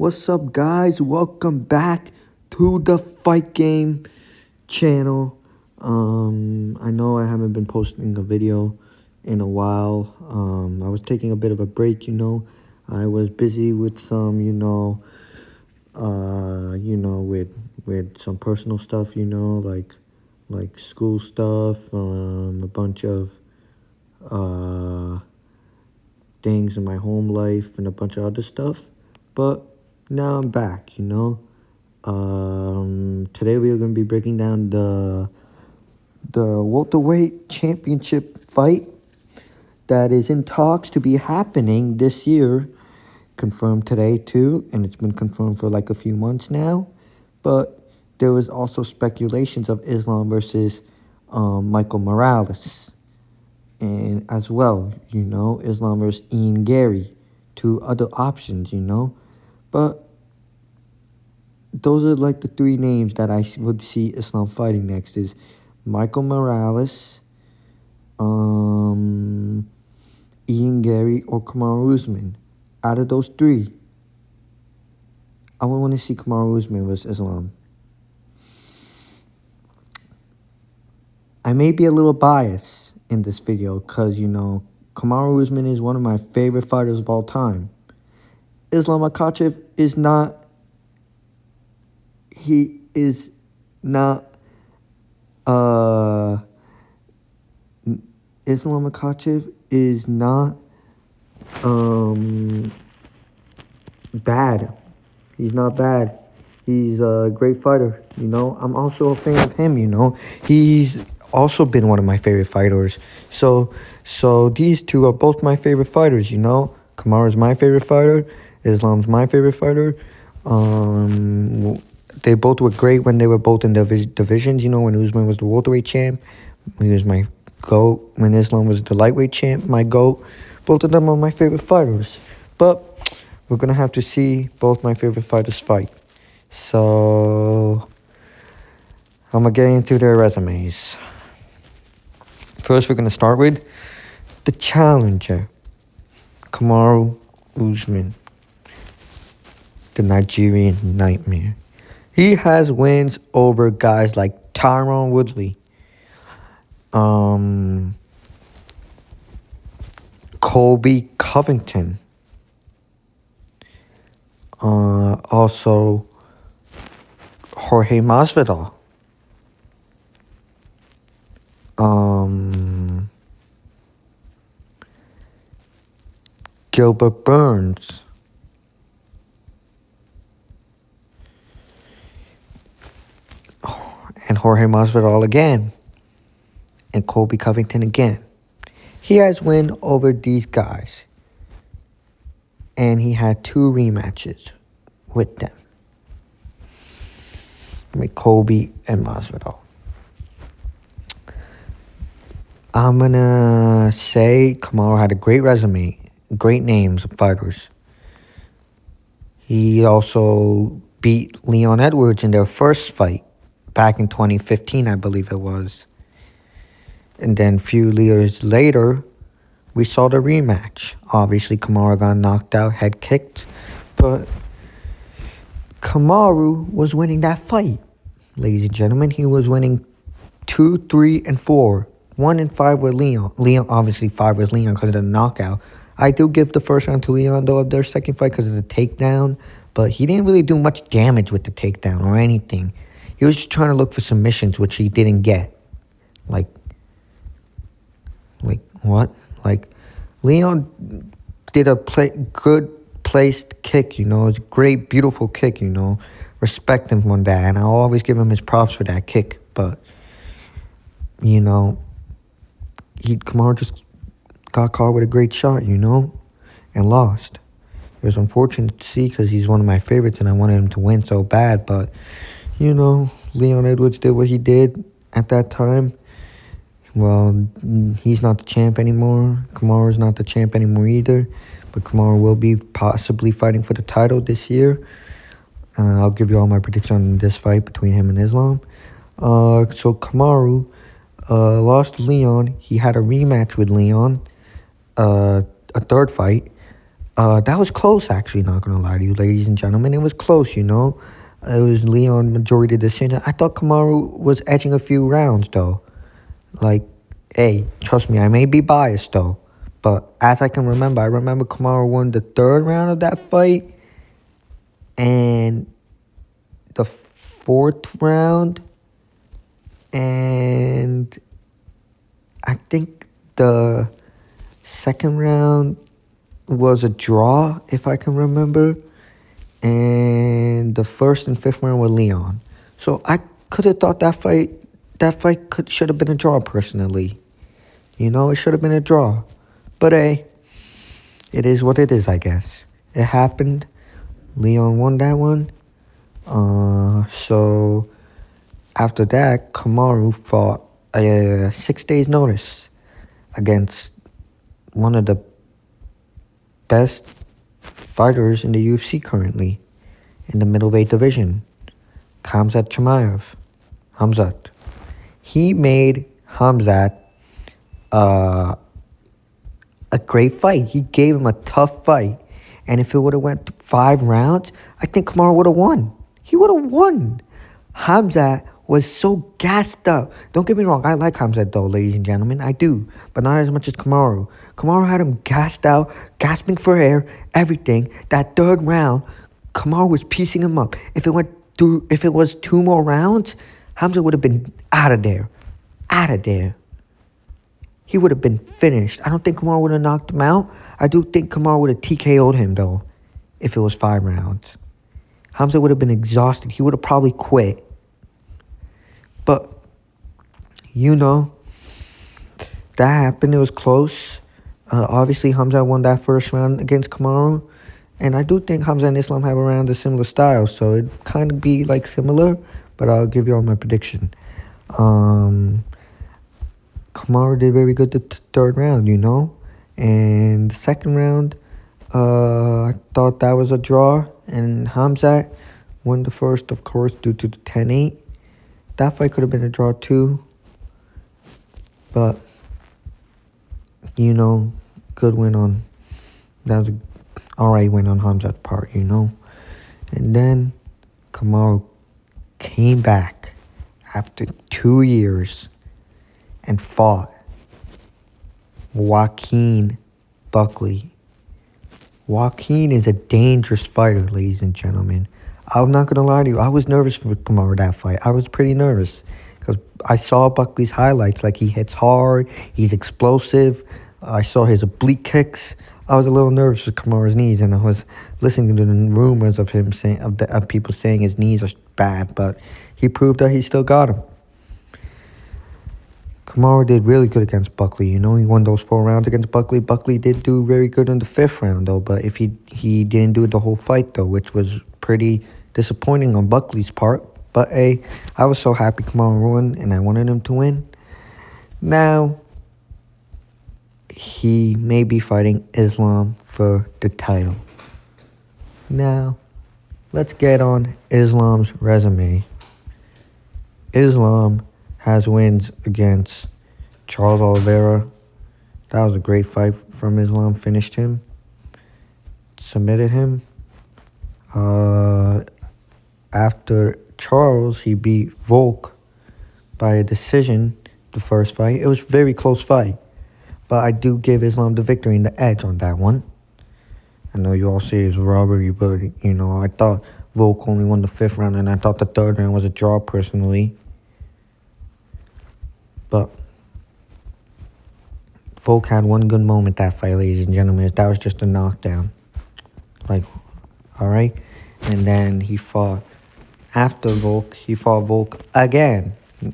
What's up, guys? Welcome back to the Fight Game channel. I know I haven't been posting a video in a while. I was taking a bit of a break, I was busy with some, with some personal stuff, like school stuff, a bunch of things in my home life and a bunch of other stuff. But now I'm back, Today we are going to be breaking down the welterweight championship fight that is in talks to be happening this year. Confirmed today too, and it's been confirmed for like a few months now. But there was also speculations of Islam versus Michael Morales. And as well, Islam versus Ian Gary. Two other options, But those are like the three names that I would see Islam fighting next is Michael Morales, Ian Gary, or Kamaru Usman. Out of those three, I would want to see Kamaru Usman versus Islam. I may be a little biased in this video because, Kamaru Usman is one of my favorite fighters of all time. Islam Makhachev is not. He is not. Islam Makhachev is not bad. He's not bad. He's a great fighter. I'm also a fan of him. He's also been one of my favorite fighters. So these two are both my favorite fighters. Kamaru's my favorite fighter. Islam's my favorite fighter. They both were great when they were both in the divisions. When Usman was the welterweight champ, he was my GOAT. When Islam was the lightweight champ, my GOAT. Both of them are my favorite fighters. But we're going to have to see both my favorite fighters fight. So I'm going to get into their resumes. First, we're going to start with the challenger, Kamaru Usman, the Nigerian Nightmare. He has wins over guys like Tyron Woodley, Colby Covington, also Jorge Masvidal, Gilbert Burns, and Jorge Masvidal again, and Colby Covington again. He has win over these guys, and he had 2 rematches with them, with Colby and Masvidal. I'm going to say Kamaru had a great resume, great names of fighters. He also beat Leon Edwards in their first fight back in 2015, I believe it was. And then a few years later, we saw the rematch. Obviously, Kamaru got knocked out, head kicked. But Kamaru was winning that fight, ladies and gentlemen. He was winning 2, 3, and 4. 1 and 5 with Leon. Leon, obviously 5 was Leon because of the knockout. I do give the first round to Leon, though, of their second fight because of the takedown. But he didn't really do much damage with the takedown or anything. He was just trying to look for submissions, which he didn't get. Like what? Like, Leon did a good placed kick, It was a great, beautiful kick, Respect him on that. And I'll always give him his props for that kick. But, Kamaru just got caught with a great shot, and lost. It was unfortunate to see because he's one of my favorites and I wanted him to win so bad. But, Leon Edwards did what he did at that time. Well, he's not the champ anymore. Kamaru's not the champ anymore either. But Kamaru will be possibly fighting for the title this year. I'll give you all my prediction on this fight between him and Islam. So Kamaru lost to Leon. He had a rematch with Leon, a third fight. That was close, actually, not gonna lie to you, ladies and gentlemen. It was close, you know. It was Leon majority decision. I thought Kamaru was edging a few rounds, though. Like, hey, trust me, I may be biased, though. But as I can remember, I remember Kamaru won the third round of that fight. And the fourth round. And I think the second round was a draw, if I can remember. And the first and fifth round were Leon. So I could have thought that fight should have been a draw personally. You know, it should have been a draw. But hey, it is what it is, I guess. It happened. Leon won that one. So after that, Kamaru fought 6 days notice against one of the best fighters in the UFC currently in the middleweight division, Khamzat Chimaev. Hamzat. He made Hamzat uh, a great fight. He gave him a tough fight. And if it would have went 5 rounds, I think Kamaru would have won. He would have won. Hamzat was so gassed up. Don't get me wrong, I like Hamzat though, ladies and gentlemen. I do. But not as much as Kamaru. Kamaru had him gassed out, gasping for air, everything. That third round, Kamaru was piecing him up. If it was 2 more rounds, Hamzat would have been out of there. Out of there. He would have been finished. I don't think Kamaru would have knocked him out. I do think Kamaru would have TKO'd him, though, if it was 5 rounds. Hamza would have been exhausted. He would have probably quit. But, you know, that happened. It was close. Obviously, Hamza won that first round against Kamaru. And I do think Hamza and Islam have around a similar style. So it'd kind of be, like, similar. But I'll give you all my prediction. Kamaru did very good the third round, you know. And the second round, I thought that was a draw. And Hamzat won the first, of course, due to the 10-8. That fight could have been a draw too. But, you know, good win on... That was an alright win on Hamzat's part, you know. And then Kamaru came back after 2 years and fought Joaquin Buckley. Joaquin is a dangerous fighter, ladies and gentlemen. I'm not going to lie to you. I was nervous for Kamaru that fight. I was pretty nervous because I saw Buckley's highlights. Like, he hits hard. He's explosive. I saw his oblique kicks. I was a little nervous for Kamaru's knees, and I was listening to the rumors of him saying of people saying his knees are bad, but he proved that he still got him. Kamaru did really good against Buckley. You know, he won those 4 rounds against Buckley. Buckley did do very good in the 5th round, though. But if he didn't do it the whole fight, though, which was pretty disappointing on Buckley's part. But, hey, I was so happy Kamaru won, and I wanted him to win. Now, he may be fighting Islam for the title. Now, let's get on Islam's resume. Islam has wins against Charles Oliveira. That was a great fight from Islam. Finished him. Submitted him. After Charles, he beat Volk by a decision the first fight. It was a very close fight. But I do give Islam the victory and the edge on that one. I know you all say it's robbery, but, you know, I thought Volk only won the 5th round, and I thought the 3rd round was a draw personally. But Volk had one good moment that fight, ladies and gentlemen. That was just a knockdown. Like, all right? And then he fought after Volk. He fought Volk again.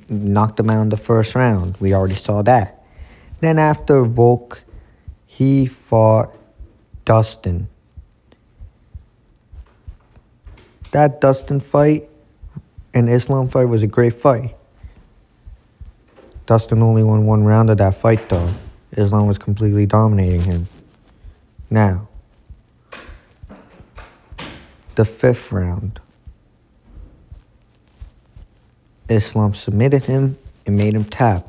Knocked him out in the 1st round. We already saw that. Then after Volk, he fought Dustin. That Dustin fight and Islam fight was a great fight. Dustin only won 1 round of that fight, though. Islam was completely dominating him. Now, the 5th round, Islam submitted him and made him tap.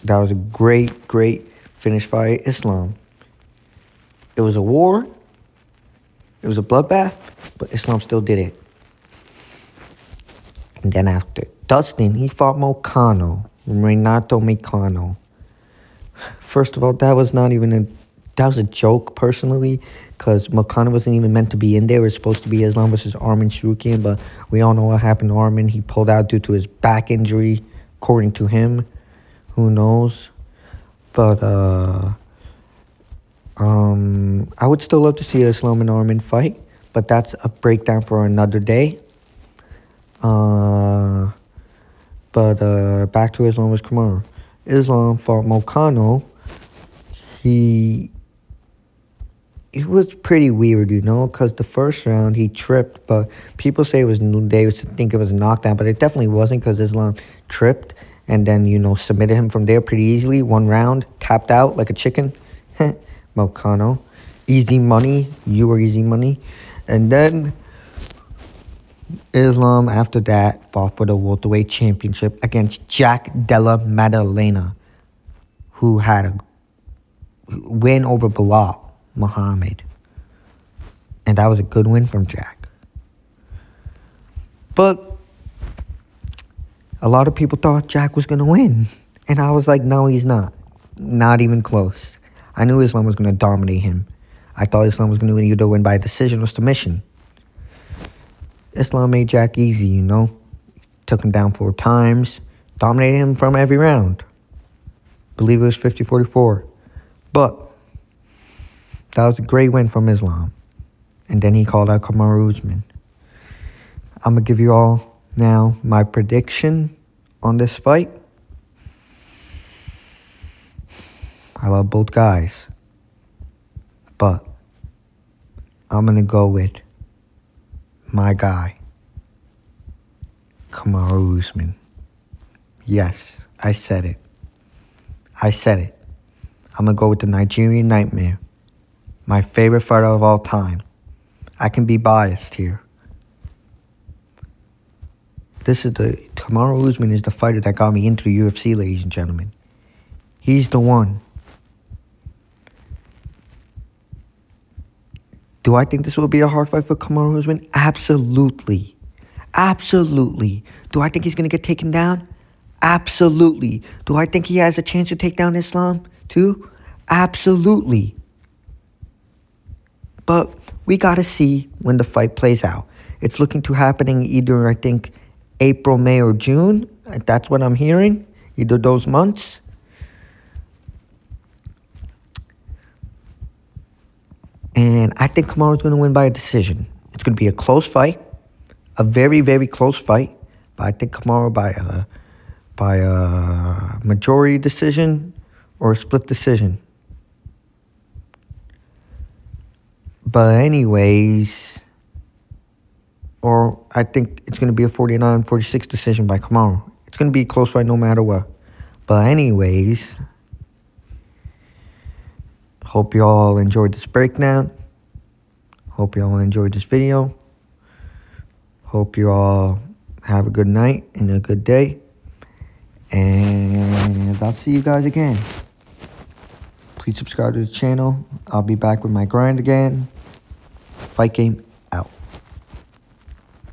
That was a great, great finish by Islam. It was a war, It was a bloodbath, but Islam still did it. And then after Dustin, he fought Renato Moicano. First of all, that was a joke personally, because Moicano wasn't even meant to be in there. It was supposed to be Islam versus Arman Sharukian, but we all know what happened to Arman. He pulled out due to his back injury, according to him. Who knows? But I would still love to see Islam and Arman fight, but that's a breakdown for another day. But back to Islam versus Kamaru. Islam fought Moicano. It was pretty weird, because the first round he tripped, but people say they think it was a knockdown, but it definitely wasn't, because Islam tripped and then, submitted him from there pretty easily. 1 round, tapped out like a chicken. Moicano. Easy money. You were easy money. And then Islam, after that, fought for the welterweight championship against Jack Della Maddalena, who had a win over Bilal Muhammad. And that was a good win from Jack. But a lot of people thought Jack was going to win. And I was like, no, he's not. Not even close. I knew Islam was going to dominate him. I thought Islam was going to either win by decision or submission. Islam made Jack easy, Took him down 4 times. Dominated him from every round. Believe it was 50-44. But that was a great win from Islam. And then he called out Kamaru Usman. I'm going to give you all now my prediction on this fight. I love both guys. But I'm going to go with my guy, Kamaru Usman. Yes, I said it. I'm going to go with the Nigerian Nightmare. My favorite fighter of all time. I can be biased here. Kamaru Usman is the fighter that got me into the UFC, ladies and gentlemen. He's the one. Do I think this will be a hard fight for Kamaru Usman? Absolutely. Do I think he's going to get taken down? Absolutely. Do I think he has a chance to take down Islam too? Absolutely. But we got to see when the fight plays out. It's looking to happening either, I think, April, May, or June. That's what I'm hearing. Either those months. And I think Kamaru's going to win by a decision. It's going to be a close fight. A very, very close fight. But I think Kamaru by a majority decision or a split decision. But anyways, or I think it's going to be a 49-46 decision by Kamaru. It's going to be a close fight no matter what. But anyways, hope you all enjoyed this breakdown. Hope you all enjoyed this video. Hope you all have a good night and a good day. And I'll see you guys again. Please subscribe to the channel. I'll be back with my grind again. Fight game